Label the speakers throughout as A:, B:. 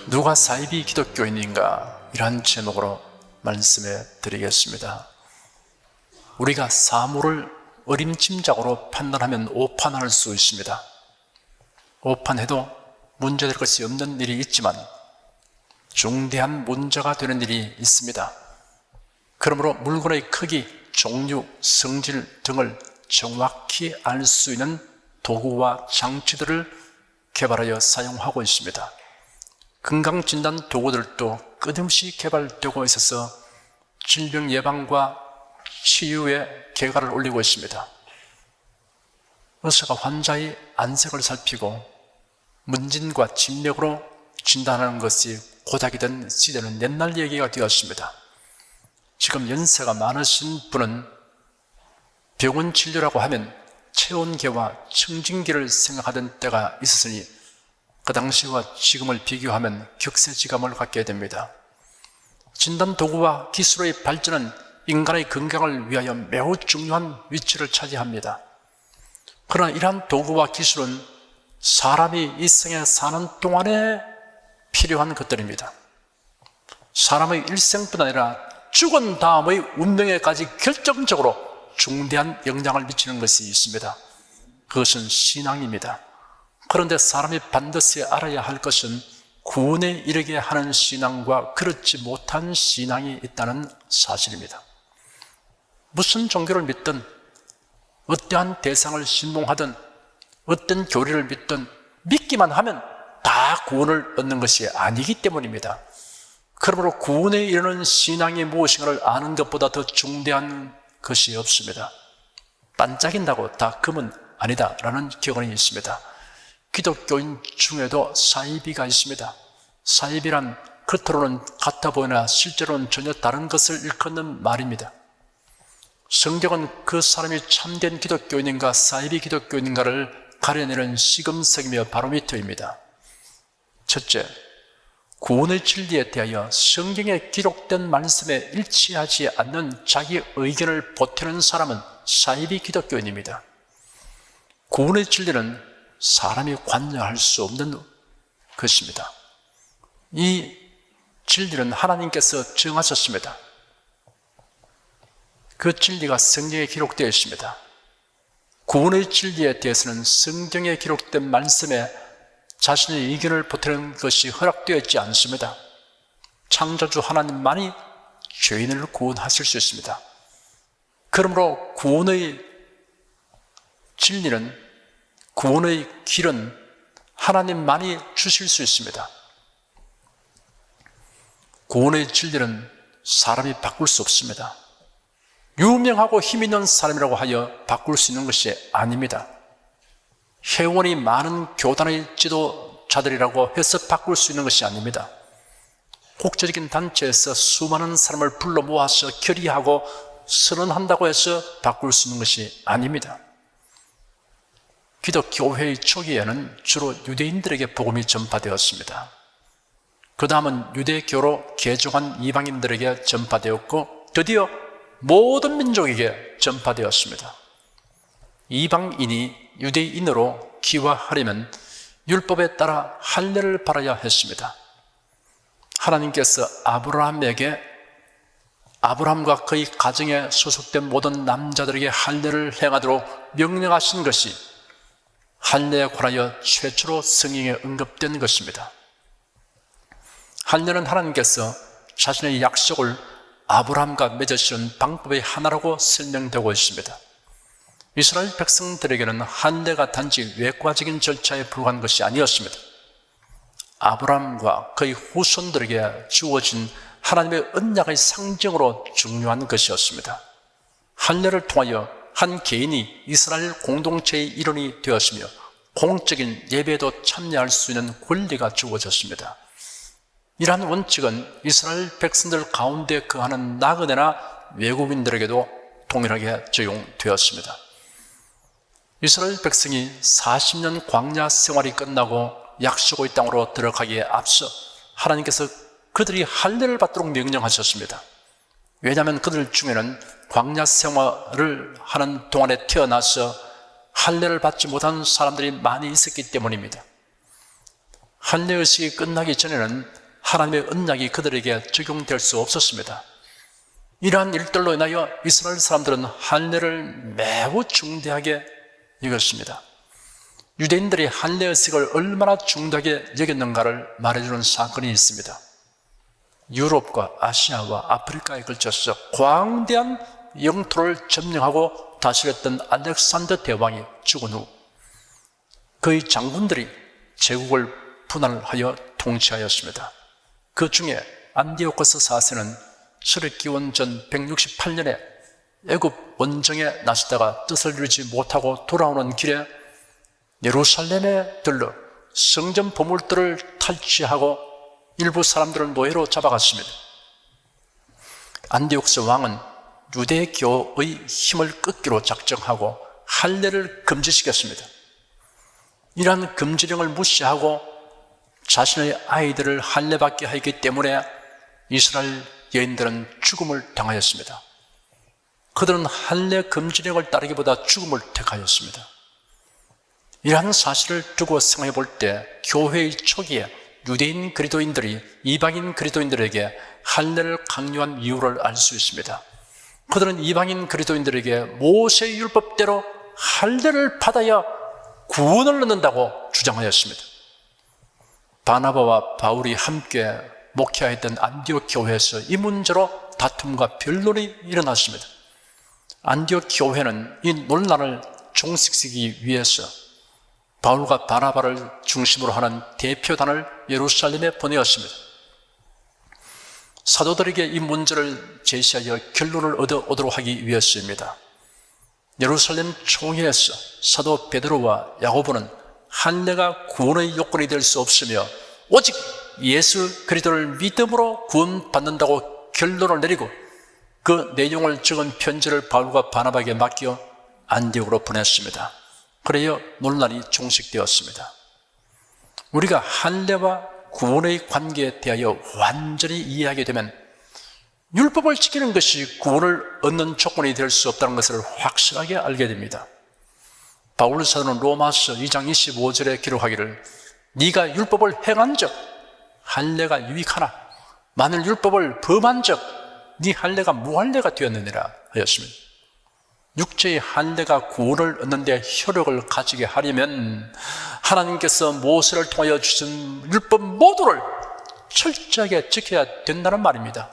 A: 누가 사이비 기독교인인가? 이런 제목으로 말씀해 드리겠습니다. 우리가 사물을 어림짐작으로 판단하면 오판할 수 있습니다. 오판해도 문제될 것이 없는 일이 있지만 중대한 문제가 되는 일이 있습니다. 그러므로 물건의 크기, 종류, 성질 등을 정확히 알 수 있는 도구와 장치들을 개발하여 사용하고 있습니다. 건강진단 도구들도 끊임없이 개발되고 있어서 질병 예방과 치유에 개가를 올리고 있습니다. 의사가 환자의 안색을 살피고 문진과 진맥으로 진단하는 것이 고작이 된 시대는 옛날 얘기가 되었습니다. 지금 연세가 많으신 분은 병원 진료라고 하면 체온계와 청진기를 생각하던 때가 있었으니 그 당시와 지금을 비교하면 격세지감을 갖게 됩니다. 진단 도구와 기술의 발전은 인간의 건강을 위하여 매우 중요한 위치를 차지합니다. 그러나 이러한 도구와 기술은 사람이 이 생에 사는 동안에 필요한 것들입니다. 사람의 일생뿐 아니라 죽은 다음의 운명에까지 결정적으로 중대한 영향을 미치는 것이 있습니다. 그것은 신앙입니다. 그런데 사람이 반드시 알아야 할 것은 구원에 이르게 하는 신앙과 그렇지 못한 신앙이 있다는 사실입니다. 무슨 종교를 믿든 어떠한 대상을 신봉하든 어떤 교리를 믿든 믿기만 하면 다 구원을 얻는 것이 아니기 때문입니다. 그러므로 구원에 이르는 신앙이 무엇인가를 아는 것보다 더 중대한 것이 없습니다. 반짝인다고 다 금은 아니다라는 격언이 있습니다. 기독교인 중에도 사이비가 있습니다. 사이비란 겉으로는 같아 보이나 실제로는 전혀 다른 것을 일컫는 말입니다. 성경은 그 사람이 참된 기독교인인가 사이비 기독교인인가를 가려내는 시금석이며 바로미터입니다. 첫째, 구원의 진리에 대하여 성경에 기록된 말씀에 일치하지 않는 자기 의견을 보태는 사람은 사이비 기독교인입니다. 구원의 진리는 사람이 관여할 수 없는 것입니다. 이 진리는 하나님께서 정하셨습니다. 그 진리가 성경에 기록되어 있습니다. 구원의 진리에 대해서는 성경에 기록된 말씀에 자신의 의견을 보태는 것이 허락되어 있지 않습니다. 창조주 하나님만이 죄인을 구원하실 수 있습니다. 그러므로 구원의 진리는, 구원의 길은 하나님만이 주실 수 있습니다. 구원의 진리는 사람이 바꿀 수 없습니다. 유명하고 힘있는 사람이라고 하여 바꿀 수 있는 것이 아닙니다. 회원이 많은 교단의 지도자들이라고 해서 바꿀 수 있는 것이 아닙니다. 국제적인 단체에서 수많은 사람을 불러 모아서 결의하고 선언한다고 해서 바꿀 수 있는 것이 아닙니다. 기독교회의 초기에는 주로 유대인들에게 복음이 전파되었습니다. 그 다음은 유대교로 개종한 이방인들에게 전파되었고 드디어 모든 민족에게 전파되었습니다. 이방인이 유대인으로 귀화하려면 율법에 따라 할례를 받아야 했습니다. 하나님께서 아브라함과 그의 가정에 소속된 모든 남자들에게 할례를 행하도록 명령하신 것이 할례에 관하여 최초로 성경에 언급된 것입니다. 할례는 하나님께서 자신의 약속을 아브라함과 맺으시는 방법의 하나라고 설명되고 있습니다. 이스라엘 백성들에게는 할례가 단지 외과적인 절차에 불과한 것이 아니었습니다. 아브라함과 그의 후손들에게 주어진 하나님의 언약의 상징으로 중요한 것이었습니다. 할례를 통하여 한 개인이 이스라엘 공동체의 일원이 되었으며 공적인 예배에도 참여할 수 있는 권리가 주어졌습니다. 이러한 원칙은 이스라엘 백성들 가운데 거하는 나그네나 외국인들에게도 동일하게 적용되었습니다. 이스라엘 백성이 40년 광야 생활이 끝나고 약속의 땅으로 들어가기에 앞서 하나님께서 그들이 할례를 받도록 명령하셨습니다. 왜냐하면 그들 중에는 광야 생활을 하는 동안에 태어나서 할례를 받지 못한 사람들이 많이 있었기 때문입니다. 할례 의식이 끝나기 전에는 하나님의 언약이 그들에게 적용될 수 없었습니다. 이러한 일들로 인하여 이스라엘 사람들은 할례를 매우 중대하게 여겼습니다. 유대인들이 할례 의식을 얼마나 중대하게 여겼는가를 말해주는 사건이 있습니다. 유럽과 아시아와 아프리카에 걸쳐서 광대한 영토를 점령하고 다스렸던 알렉산더 대왕이 죽은 후 그의 장군들이 제국을 분할하여 통치하였습니다. 그 중에 안디오코스 4세는 서르기원 전 168년에 애굽 원정에 나서다가 뜻을 이루지 못하고 돌아오는 길에 예루살렘에 들러 성전 보물들을 탈취하고 일부 사람들을 노예로 잡아갔습니다. 안디옥스 왕은 유대교의 힘을 끊기로 작정하고 할례를 금지시켰습니다. 이러한 금지령을 무시하고 자신의 아이들을 할례받게 하였기 때문에 이스라엘 여인들은 죽음을 당하였습니다. 그들은 할례 금지령을 따르기보다 죽음을 택하였습니다. 이러한 사실을 두고 생각해 볼 때 교회의 초기에 유대인 그리스도인들이 이방인 그리스도인들에게 할례를 강요한 이유를 알 수 있습니다. 그들은 이방인 그리스도인들에게 모세의 율법대로 할례를 받아야 구원을 얻는다고 주장하였습니다. 바나바와 바울이 함께 목회했던 안디옥 교회에서 이 문제로 다툼과 변론이 일어났습니다. 안디옥 교회는 이 논란을 종식시키기 위해서 바울과 바나바를 중심으로 하는 대표단을 예루살렘에 보내었습니다. 사도들에게 이 문제를 제시하여 결론을 얻어오도록 하기 위해서입니다. 예루살렘 총회에서 사도 베드로와 야고보는 할례가 구원의 요건이 될 수 없으며 오직 예수 그리스도를 믿음으로 구원받는다고 결론을 내리고 그 내용을 적은 편지를 바울과 바나바에게 맡겨 안디옥으로 보냈습니다. 그래야 논란이 종식되었습니다. 우리가 할례와 구원의 관계에 대하여 완전히 이해하게 되면 율법을 지키는 것이 구원을 얻는 조건이 될 수 없다는 것을 확실하게 알게 됩니다. 바울 사도는 로마서 2장 25절에 기록하기를 네가 율법을 행한 적 할례가 유익하나 만일 율법을 범한 적 네 할례가 무할례가 되었느니라 하였습니다. 육체의 할례가 구원을 얻는 데 효력을 가지게 하려면 하나님께서 모세를 통하여 주신 율법 모두를 철저하게 지켜야 된다는 말입니다.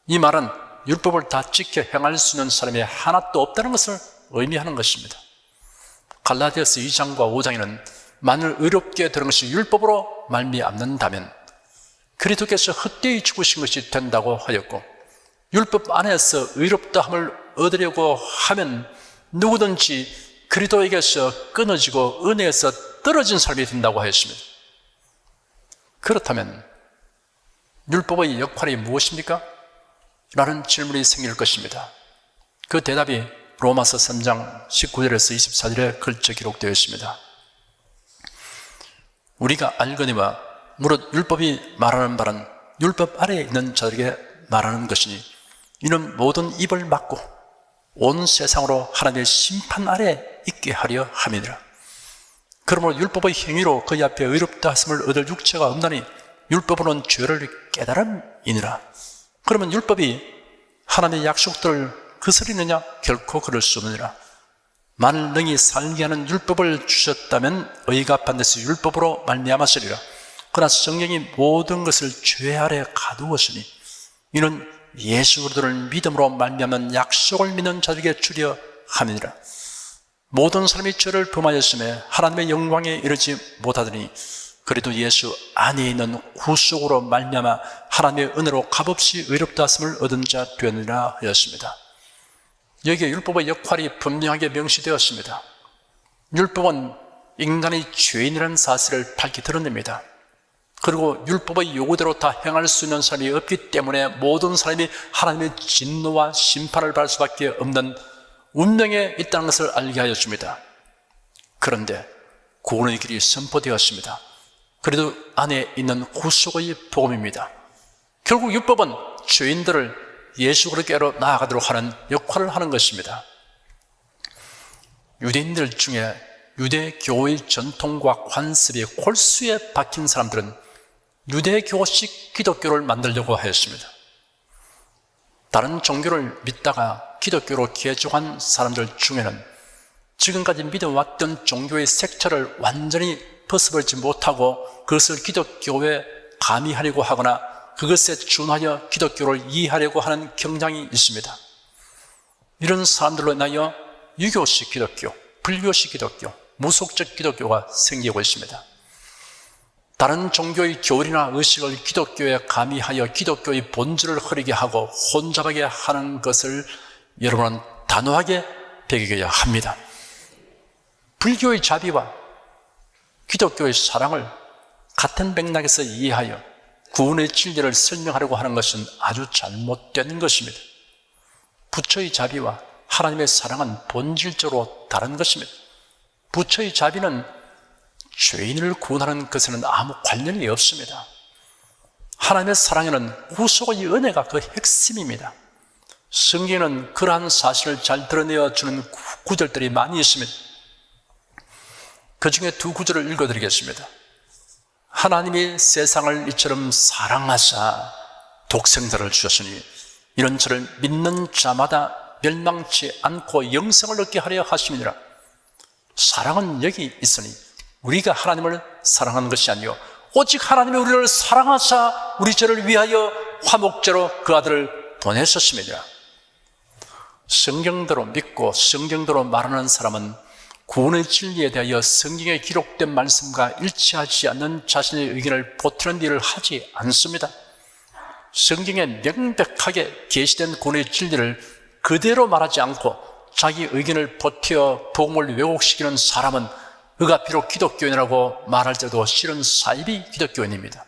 A: 이 말은 율법을 다 지켜 행할 수 있는 사람이 하나도 없다는 것을 의미하는 것입니다. 갈라디아서 2장과 5장에는 만일 의롭게 되는 것이 율법으로 말미암는다면 그리스도께서 헛되이 죽으신 것이 된다고 하였고 율법 안에서 의롭다함을 얻으려고 하면 누구든지 그리스도에게서 끊어지고 은혜에서 떨어진 사람이 된다고 하였습니다. 그렇다면 율법의 역할이 무엇입니까? 라는 질문이 생길 것입니다. 그 대답이 로마서 3장 19절에서 24절에 걸쳐 기록되어 있습니다. 우리가 알거니와 무릇 율법이 말하는 바는 율법 아래에 있는 자들에게 말하는 것이니 이는 모든 입을 막고 온 세상으로 하나님의 심판 아래에 있게 하려 함이니라. 그러므로 율법의 행위로 그의 앞에 의롭다 하심을 얻을 육체가 없나니 율법으로는 죄를 깨달음이니라. 그러면 율법이 하나님의 약속들을 거스리느냐? 결코 그럴 수 없느니라. 만일 능히 살게 하는 율법을 주셨다면 의가 반드시 율법으로 말미암았으리라. 그러나 성령이 모든 것을 죄 아래 가두었으니 이는 예수 그리스도를 믿음으로 말미암은 약속을 믿는 자들에게 주려 함이니라. 모든 사람이 죄를 범하였음에 하나님의 영광에 이르지 못하더니 그래도 예수 안에 있는 구속으로 말미암아 하나님의 은혜로 값없이 의롭다 하심을 얻은 자 되느니라 하였습니다. 여기에 율법의 역할이 분명하게 명시되었습니다. 율법은 인간의 죄인이라는 사실을 밝히 드러냅니다. 그리고 율법의 요구대로 다 행할 수 있는 사람이 없기 때문에 모든 사람이 하나님의 진노와 심판을 받을 수밖에 없는 운명에 있다는 것을 알게 하였습니다. 그런데 구원의 길이 선포되었습니다. 그래도 안에 있는 구속의 복음입니다. 결국 율법은 죄인들을 예수 그리스도께로 나아가도록 하는 역할을 하는 것입니다. 유대인들 중에 유대교의 전통과 관습에 골수에 박힌 사람들은 유대교식 기독교를 만들려고 하였습니다. 다른 종교를 믿다가 기독교로 개종한 사람들 중에는 지금까지 믿어왔던 종교의 색채를 완전히 벗어버리지 못하고 그것을 기독교에 가미하려고 하거나 그것에 준하여 기독교를 이해하려고 하는 경향이 있습니다. 이런 사람들로 인하여 유교식 기독교, 불교식 기독교, 무속적 기독교가 생기고 있습니다. 다른 종교의 교리나 의식을 기독교에 가미하여 기독교의 본질을 흐리게 하고 혼잡하게 하는 것을 여러분은 단호하게 배기해야 합니다. 불교의 자비와 기독교의 사랑을 같은 맥락에서 이해하여 구원의 진리를 설명하려고 하는 것은 아주 잘못된 것입니다. 부처의 자비와 하나님의 사랑은 본질적으로 다른 것입니다. 부처의 자비는 죄인을 구원하는 것에는 아무 관련이 없습니다. 하나님의 사랑에는 구속의 은혜가 그 핵심입니다. 성경에는 그러한 사실을 잘 드러내어 주는 구절들이 많이 있습니다. 그 중에 두 구절을 읽어드리겠습니다. 하나님이 세상을 이처럼 사랑하사 독생자를 주셨으니 이런 저를 믿는 자마다 멸망치 않고 영생을 얻게 하려 하심이니라. 사랑은 여기 있으니 우리가 하나님을 사랑하는 것이 아니요 오직 하나님이 우리를 사랑하사 우리 죄를 위하여 화목제로 그 아들을 보내셨습니다. 성경대로 믿고 성경대로 말하는 사람은 구원의 진리에 대하여 성경에 기록된 말씀과 일치하지 않는 자신의 의견을 보태는 일을 하지 않습니다. 성경에 명백하게 계시된 구원의 진리를 그대로 말하지 않고 자기 의견을 보태어 복음을 왜곡시키는 사람은 그가 비록 기독교인이라고 말할 때도 실은 사이비 기독교인입니다.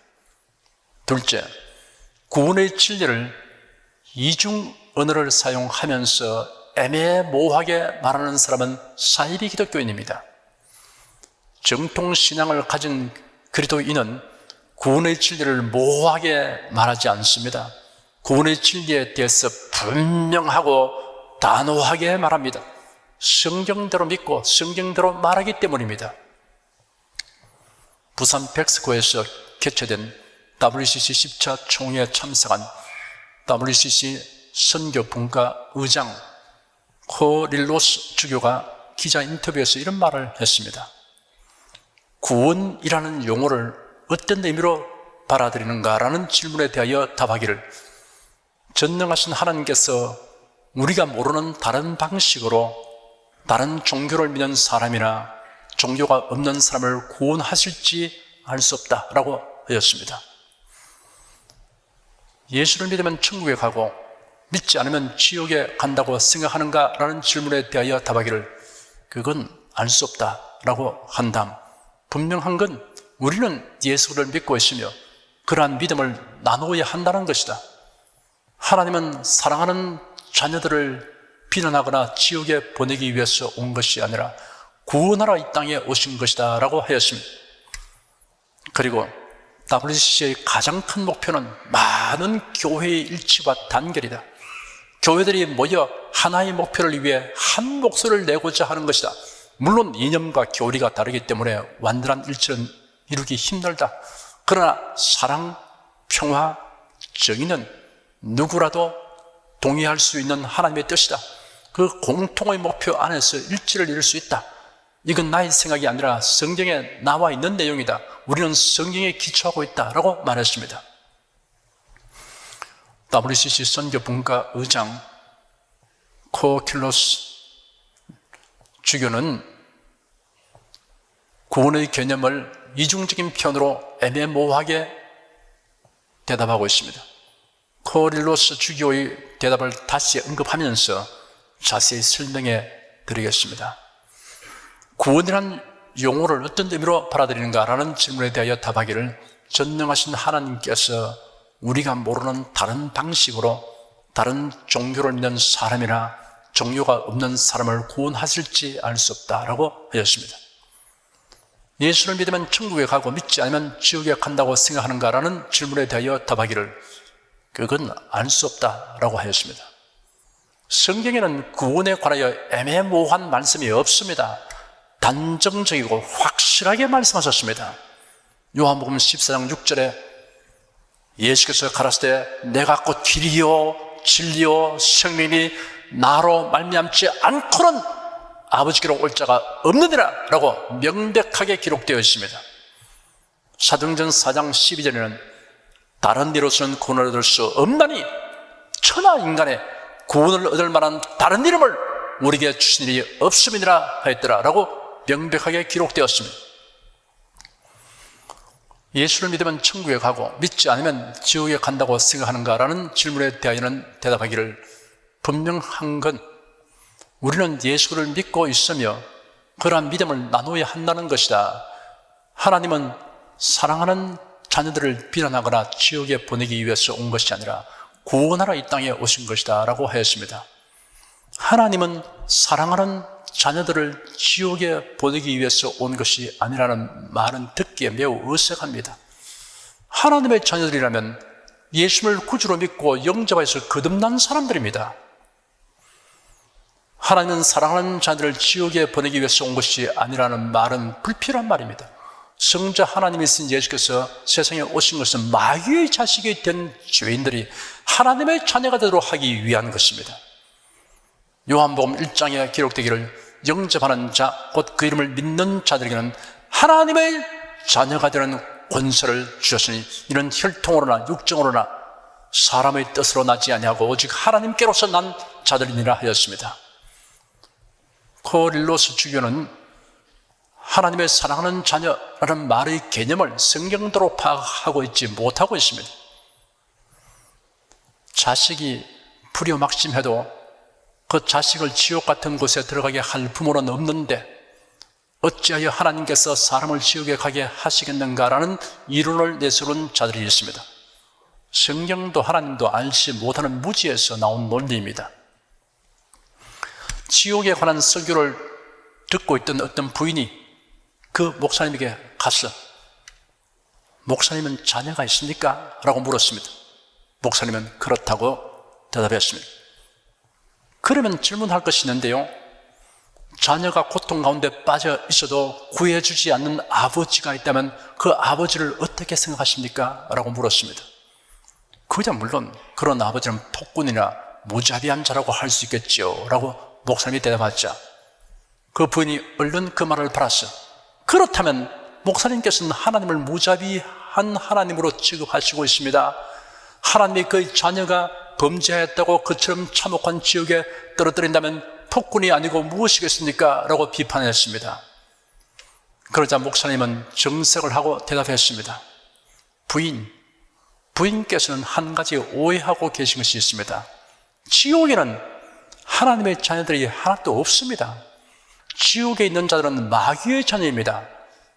A: 둘째, 구원의 진리를 이중 언어를 사용하면서 애매모호하게 말하는 사람은 사이비 기독교인입니다. 정통신앙을 가진 그리스도인은 구원의 진리를 모호하게 말하지 않습니다. 구원의 진리에 대해서 분명하고 단호하게 말합니다. 성경대로 믿고 성경대로 말하기 때문입니다. 부산 백스코에서 개최된 WCC 10차 총회에 참석한 WCC 선교분과 의장 코릴로스 주교가 기자 인터뷰에서 이런 말을 했습니다. 구원이라는 용어를 어떤 의미로 받아들이는가라는 질문에 대하여 답하기를 전능하신 하나님께서 우리가 모르는 다른 방식으로 다른 종교를 믿는 사람이나 종교가 없는 사람을 구원하실지 알 수 없다라고 하였습니다. 예수를 믿으면 천국에 가고 믿지 않으면 지옥에 간다고 생각하는가라는 질문에 대하여 답하기를 그건 알 수 없다라고 한 다음 분명한 건 우리는 예수를 믿고 있으며 그러한 믿음을 나누어야 한다는 것이다. 하나님은 사랑하는 자녀들을 비난하거나 지옥에 보내기 위해서 온 것이 아니라 구원하러 이 땅에 오신 것이다 라고 하였습니다. 그리고 WCC의 가장 큰 목표는 많은 교회의 일치와 단결이다. 교회들이 모여 하나의 목표를 위해 한 목소리를 내고자 하는 것이다. 물론 이념과 교리가 다르기 때문에 완전한 일치는 이루기 힘들다. 그러나 사랑, 평화, 정의는 누구라도 동의할 수 있는 하나님의 뜻이다. 그 공통의 목표 안에서 일치를 이룰 수 있다. 이건 나의 생각이 아니라 성경에 나와 있는 내용이다. 우리는 성경에 기초하고 있다라고 말했습니다. WCC 선교분과 의장 코킬로스 주교는 구원의 개념을 이중적인 편으로 애매모호하게 대답하고 있습니다. 코릴로스 주교의 대답을 다시 언급하면서 자세히 설명해 드리겠습니다. 구원이란 용어를 어떤 의미로 받아들이는가라는 질문에 대하여 답하기를 전능하신 하나님께서 우리가 모르는 다른 방식으로 다른 종교를 믿는 사람이나 종교가 없는 사람을 구원하실지 알 수 없다라고 하였습니다. 예수를 믿으면 천국에 가고 믿지 않으면 지옥에 간다고 생각하는가라는 질문에 대하여 답하기를 그건 알 수 없다라고 하였습니다. 성경에는 구원에 관하여 애매모호한 말씀이 없습니다. 단정적이고 확실하게 말씀하셨습니다. 요한복음 14장 6절에 예수께서 가라사대 내가 곧 길이요 진리요 생명이니 나로 말미암지 않고는 아버지께로 올 자가 없느니라 라고 명백하게 기록되어 있습니다. 사도행전 4장 12절에는 다른 이로서는 구원을 얻을 수 없나니 천하 인간의 구원을 얻을 만한 다른 이름을 우리에게 주신 일이 없음이니라 하였더라 라고 명백하게 기록되었습니다. 예수를 믿으면 천국에 가고 믿지 않으면 지옥에 간다고 생각하는가라는 질문에 대하여는 대답하기를 분명한 건 우리는 예수를 믿고 있으며 그러한 믿음을 나누어야 한다는 것이다. 하나님은 사랑하는 자녀들을 비난하거나 지옥에 보내기 위해서 온 것이 아니라 구원하러 이 땅에 오신 것이다 라고 하였습니다. 하나님은 사랑하는 자녀들을 지옥에 보내기 위해서 온 것이 아니라는 말은 듣기에 매우 어색합니다. 하나님의 자녀들이라면 예수를 구주로 믿고 영접해서 거듭난 사람들입니다. 하나님은 사랑하는 자들을 지옥에 보내기 위해서 온 것이 아니라는 말은 불필요한 말입니다. 성자 하나님이 쓰신 예수께서 세상에 오신 것은 마귀의 자식이 된 죄인들이 하나님의 자녀가 되도록 하기 위한 것입니다. 요한복음 1장에 기록되기를 영접하는 자, 곧 그 이름을 믿는 자들에게는 하나님의 자녀가 되는 권세를 주셨으니 이는 혈통으로나 육정으로나 사람의 뜻으로 나지 아니하고 오직 하나님께로서 난 자들이니라 하였습니다. 코릴로스 주교는 하나님의 사랑하는 자녀라는 말의 개념을 성경대로 파악하고 있지 못하고 있습니다. 자식이 불효막심해도 그 자식을 지옥 같은 곳에 들어가게 할 부모는 없는데 어찌하여 하나님께서 사람을 지옥에 가게 하시겠는가라는 이론을 내세운 자들이 있습니다. 성경도 하나님도 알지 못하는 무지에서 나온 논리입니다. 지옥에 관한 설교를 듣고 있던 어떤 부인이 그 목사님에게 가서 목사님은 자녀가 있습니까? 라고 물었습니다. 목사님은 그렇다고 대답했습니다. 그러면 질문할 것이 있는데요, 자녀가 고통 가운데 빠져 있어도 구해주지 않는 아버지가 있다면 그 아버지를 어떻게 생각하십니까? 라고 물었습니다. 그저 물론 그런 아버지는 폭군이나 무자비한 자라고 할 수 있겠죠 라고 목사님이 대답하자 그 부인이 얼른 그 말을 팔았어. 그렇다면 목사님께서는 하나님을 무자비한 하나님으로 취급하시고 있습니다. 하나님이 그 자녀가 범죄했다고 그처럼 참혹한 지옥에 떨어뜨린다면 폭군이 아니고 무엇이겠습니까? 라고 비판했습니다. 그러자 목사님은 정색을 하고 대답했습니다. 부인께서는 한 가지 오해하고 계신 것이 있습니다. 지옥에는 하나님의 자녀들이 하나도 없습니다. 지옥에 있는 자들은 마귀의 자녀입니다.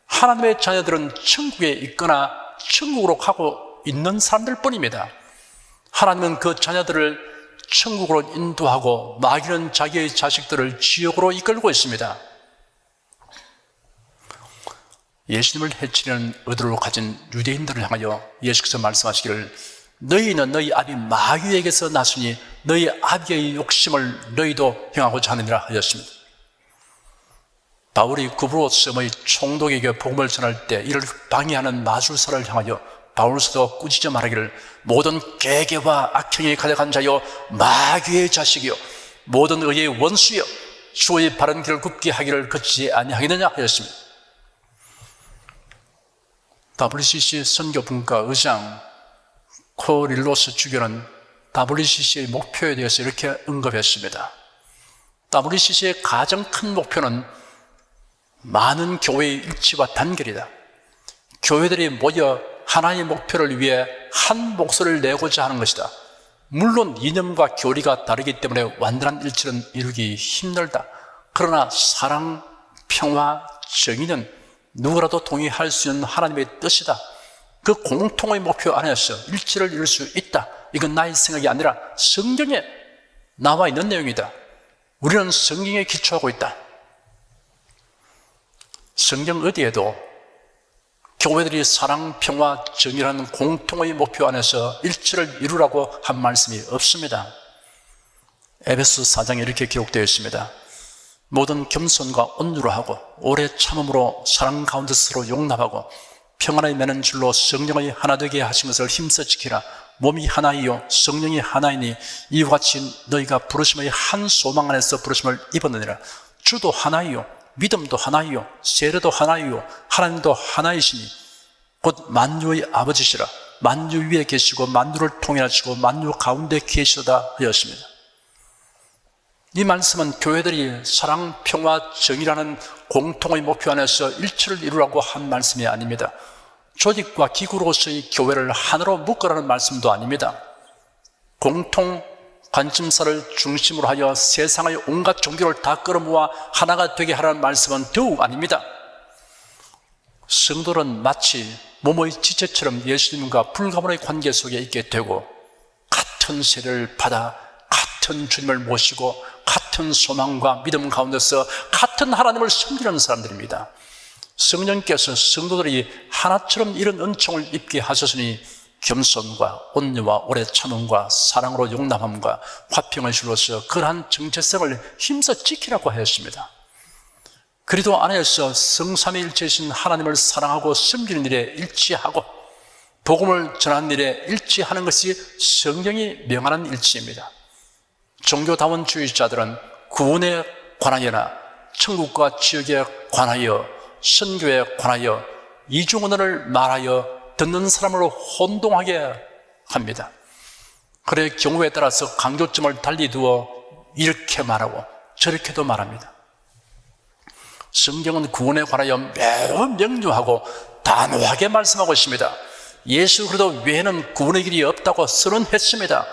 A: 하나님의 자녀들은 천국에 있거나 천국으로 가고 있는 사람들 뿐입니다. 하나님은 그 자녀들을 천국으로 인도하고 마귀는 자기의 자식들을 지옥으로 이끌고 있습니다. 예수님을 해치려는 의도를 가진 유대인들을 향하여 예수께서 말씀하시기를 너희는 너희 아비 마귀에게서 났으니 너희 아비의 욕심을 너희도 행하고자 하느니라 하였습니다. 바울이 구브로스의 총독에게 복음을 전할 때 이를 방해하는 마술사를 향하여 바울서도 꾸짖어 말하기를 모든 계계와 악행이 가득한 자여 마귀의 자식이여 모든 의의 원수여 주의 바른 길을 굽게 하기를 그치지 아니하겠느냐 하였습니다. WCC 선교분과 의장 코릴로스 주교는 WCC의 목표에 대해서 이렇게 언급했습니다. WCC의 가장 큰 목표는 많은 교회의 일치와 단결이다. 교회들이 모여 하나의 목표를 위해 한 목소리를 내고자 하는 것이다. 물론 이념과 교리가 다르기 때문에 완전한 일치는 이루기 힘들다. 그러나 사랑, 평화, 정의는 누구라도 동의할 수 있는 하나님의 뜻이다. 그 공통의 목표 안에서 일치를 이룰 수 있다. 이건 나의 생각이 아니라 성경에 나와 있는 내용이다. 우리는 성경에 기초하고 있다. 성경 어디에도 교회들이 사랑, 평화, 정의라는 공통의 목표 안에서 일치를 이루라고 한 말씀이 없습니다. 에베소 4장에 이렇게 기록되어 있습니다. 모든 겸손과 온유로 하고 오래 참음으로 사랑 가운데 서로 용납하고 평안의 매는 줄로 성령의 하나 되게 하신 것을 힘써 지키라. 몸이 하나이요 성령이 하나이니 이와 같이 너희가 부르심의 한 소망 안에서 부르심을 입었느니라. 주도 하나이요 믿음도 하나이요 세례도 하나이요 하나님도 하나이시니 곧 만유의 아버지시라. 만유 위에 계시고 만유를 통일하시고 만유 가운데 계시다 하였습니다. 이 말씀은 교회들이 사랑, 평화, 정의라는 공통의 목표 안에서 일치를 이루라고 한 말씀이 아닙니다. 조직과 기구로서의 교회를 하나로 묶으라는 말씀도 아닙니다. 공통 관심사를 중심으로 하여 세상의 온갖 종교를 다 끌어모아 하나가 되게 하라는 말씀은 더욱 아닙니다. 성도는 마치 몸의 지체처럼 예수님과 불가분의 관계 속에 있게 되고 같은 세례를 받아 같은 주님을 모시고 같은 소망과 믿음 가운데서 같은 하나님을 섬기는 사람들입니다. 성령께서 성도들이 하나처럼 이런 은총을 입게 하셨으니 겸손과 온유와 오래 참음과 사랑으로 용납함과 화평을 주로서 그러한 정체성을 힘써 지키라고 하였습니다. 그리도 안에서 성삼위일체이신 하나님을 사랑하고 섬기는 일에 일치하고 복음을 전하는 일에 일치하는 것이 성경이 명하는 일치입니다. 종교다원주의자들은 구원에 관하여나 천국과 지옥에 관하여 선교에 관하여 이중언어를 말하여 듣는 사람을 혼동하게 합니다. 그래 경우에 따라서 강조점을 달리 두어 이렇게 말하고 저렇게도 말합니다. 성경은 구원에 관하여 매우 명료하고 단호하게 말씀하고 있습니다. 예수 그리스도 외에는 구원의 길이 없다고 선언했습니다.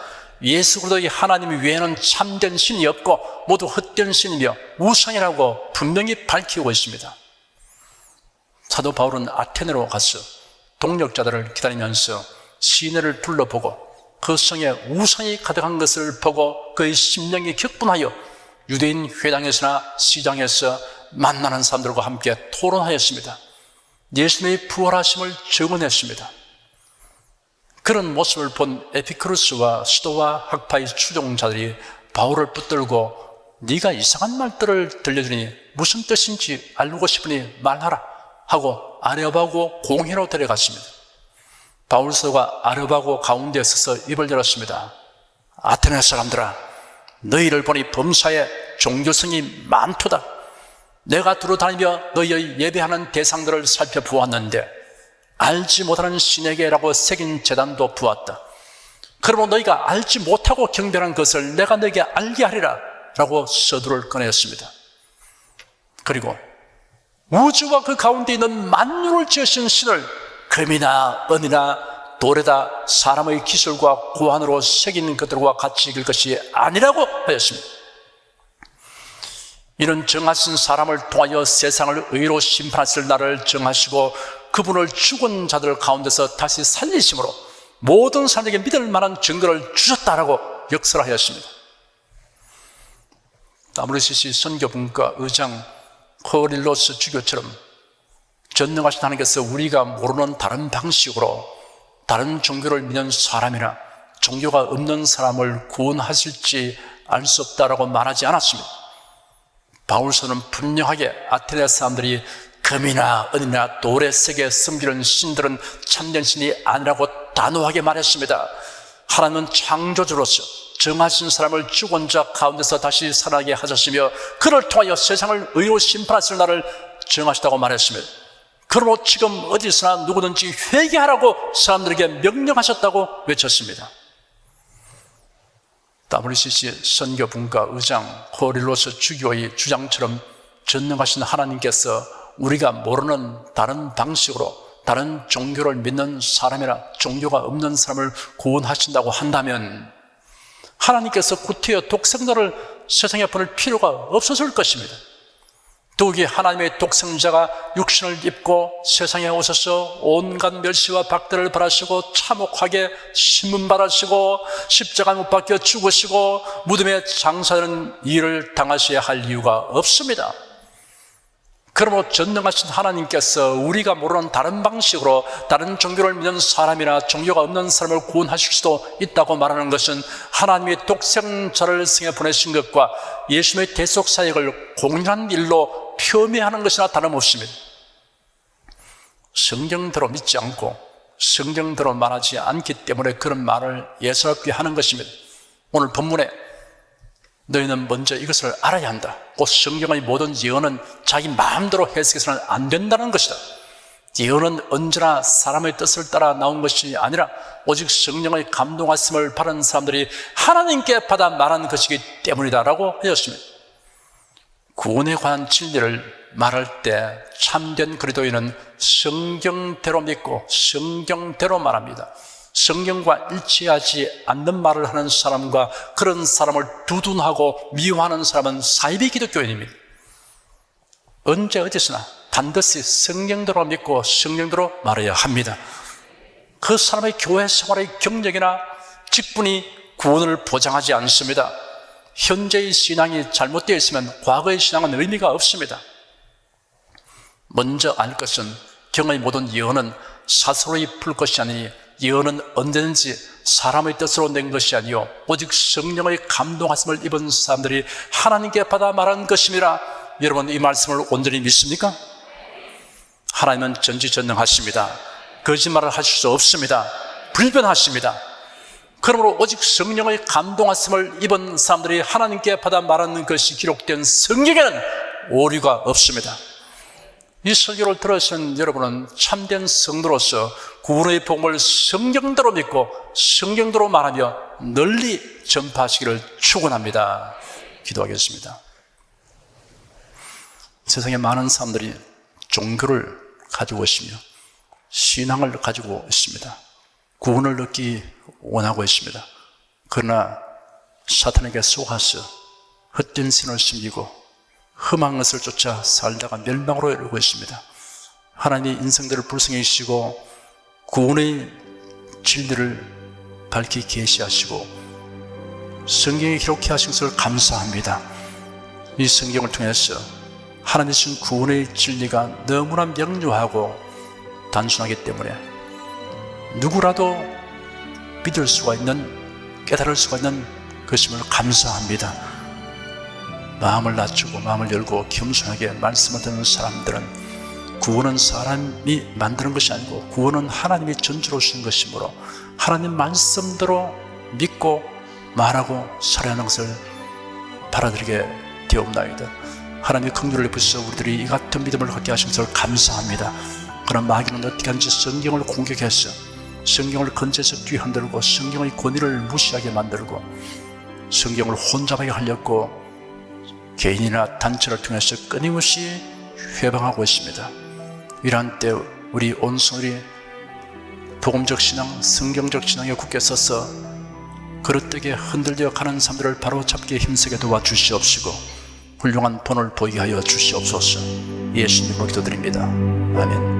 A: 예수 그리스도의 하나님 외에는 참된 신이 없고 모두 헛된 신이며 우상이라고 분명히 밝히고 있습니다. 사도 바울은 아테네로 가서 동력자들을 기다리면서 시내를 둘러보고 그 성에 우상이 가득한 것을 보고 그의 심령이 격분하여 유대인 회당에서나 시장에서 만나는 사람들과 함께 토론하였습니다. 예수님의 부활하심을 증언했습니다. 그런 모습을 본 에피크루스와 수도와 학파의 추종자들이 바울을 붙들고 네가 이상한 말들을 들려주니 무슨 뜻인지 알고 싶으니 말하라 하고 아레오바고 공회로 데려갔습니다. 바울서가 아레오바고 가운데 서서 입을 열었습니다. 아테네 사람들아, 너희를 보니 범사에 종교성이 많도다. 내가 두루 다니며 너희의 예배하는 대상들을 살펴보았는데 알지 못하는 신에게라고 새긴 제단도 보았다. 그러므로 너희가 알지 못하고 경배하는 것을 내가 너희에게 알게 하리라 라고 서두를 꺼냈습니다. 그리고 우주와 그 가운데 있는 만유를 지으신 신을 금이나 은이나 돌에다 사람의 기술과 고안으로 새긴 것들과 같이 이길 것이 아니라고 하였습니다. 이는 정하신 사람을 통하여 세상을 의로 심판하실 날을 정하시고 그분을 죽은 자들 가운데서 다시 살리심으로 모든 사람에게 믿을 만한 증거를 주셨다라고 역설하였습니다. WCC 선교분과 의장 코릴로스 주교처럼 전능하신 하나님께서 우리가 모르는 다른 방식으로 다른 종교를 믿는 사람이나 종교가 없는 사람을 구원하실지 알 수 없다라고 말하지 않았습니다. 바울서는 분명하게 아테네 사람들이 금이나 은이나 돌에 새겨 섬기는 신들은 참된 신이 아니라고 단호하게 말했습니다. 하나님은 창조주로서 정하신 사람을 죽은 자 가운데서 다시 살아나게 하셨으며 그를 통하여 세상을 의로 심판하실 날을 정하시다고 말했습니다. 그러므로 지금 어디서나 누구든지 회개하라고 사람들에게 명령하셨다고 외쳤습니다. WCC 선교분과 의장 코릴로스 주교의 주장처럼 전능하신 하나님께서 우리가 모르는 다른 방식으로 다른 종교를 믿는 사람이나 종교가 없는 사람을 구원하신다고 한다면 하나님께서 구태여 독생자를 세상에 보낼 필요가 없었을 것입니다. 더욱이 하나님의 독생자가 육신을 입고 세상에 오셔서 온갖 멸시와 박대를 받으시고 참혹하게 신문받으시고 십자가 못 박혀 죽으시고 무덤에 장사되는 일을 당하셔야 할 이유가 없습니다. 그러므로 전능하신 하나님께서 우리가 모르는 다른 방식으로 다른 종교를 믿는 사람이나 종교가 없는 사람을 구원하실 수도 있다고 말하는 것은 하나님의 독생자를 성에 보내신 것과 예수님의 대속 사역을 공연한 일로 폄훼하는 것이나 다름없습니다. 성경대로 믿지 않고 성경대로 말하지 않기 때문에 그런 말을 예사롭게 하는 것입니다. 오늘 본문에 너희는 먼저 이것을 알아야 한다. 곧 성경의 모든 예언은 자기 마음대로 해석해서는 안 된다는 것이다. 예언은 언제나 사람의 뜻을 따라 나온 것이 아니라 오직 성령의 감동하심을 받은 사람들이 하나님께 받아 말한 것이기 때문이다 라고 하였습니다. 구원에 관한 진리를 말할 때 참된 그리스도인은 성경대로 믿고 성경대로 말합니다. 성경과 일치하지 않는 말을 하는 사람과 그런 사람을 두둔하고 미워하는 사람은 사이비 기독교인입니다. 언제 어디서나 반드시 성경대로 믿고 성경대로 말해야 합니다. 그 사람의 교회 생활의 경력이나 직분이 구원을 보장하지 않습니다. 현재의 신앙이 잘못되어 있으면 과거의 신앙은 의미가 없습니다. 먼저 알 것은 경의 모든 예언은 사설의 풀 것이 아니니 예언은 언제든지 사람의 뜻으로 낸 것이 아니요 오직 성령의 감동하심을 입은 사람들이 하나님께 받아 말한 것임이라. 여러분, 이 말씀을 온전히 믿습니까? 하나님은 전지전능하십니다. 거짓말을 하실 수 없습니다. 불변하십니다. 그러므로 오직 성령의 감동하심을 입은 사람들이 하나님께 받아 말하는 것이 기록된 성경에는 오류가 없습니다. 이 설교를 들으신 여러분은 참된 성도로서 구원의 복음을 성경대로 믿고 성경대로 말하며 널리 전파하시기를 축원합니다. 기도하겠습니다. 세상에 많은 사람들이 종교를 가지고 있으며 신앙을 가지고 있습니다. 구원을 얻기 원하고 있습니다. 그러나 사탄에게 속아서 헛된 신을 숨기고 험한 것을 쫓아 살다가 멸망으로 이르고 있습니다. 하나님이 인생들을 불쌍히 여기시고 구원의 진리를 밝히 계시하시고 성경에 기록해 하신 것을 감사합니다. 이 성경을 통해서 하나님이 주신 구원의 진리가 너무나 명료하고 단순하기 때문에 누구라도 믿을 수가 있는, 깨달을 수가 있는 것임을 감사합니다. 마음을 낮추고 마음을 열고 겸손하게 말씀을 듣는 사람들은 구원은 사람이 만드는 것이 아니고 구원은 하나님이 전주로 주신 것이므로 하나님 말씀대로 믿고 말하고 살아야 하는 것을 받아들이게 되옵나이다. 하나님의 긍휼을 베푸셔서 우리들이 이 같은 믿음을 갖게 하신 것을 감사합니다. 그러나 마귀는 어떻게 하는지 성경을 공격해서 성경을 건져서 뒤흔들고 성경의 권위를 무시하게 만들고 성경을 혼잡하게 하려고 개인이나 단체를 통해서 끊임없이 회방하고 있습니다. 이러한 때 우리 온손이 복음적 신앙, 성경적 신앙에 굳게 서서 그릇되게 흔들려 가는 사람들을 바로잡게 힘쓰게 도와주시옵시고 훌륭한 본을 보이게 하여 주시옵소서. 예수님으로 기도드립니다. 아멘.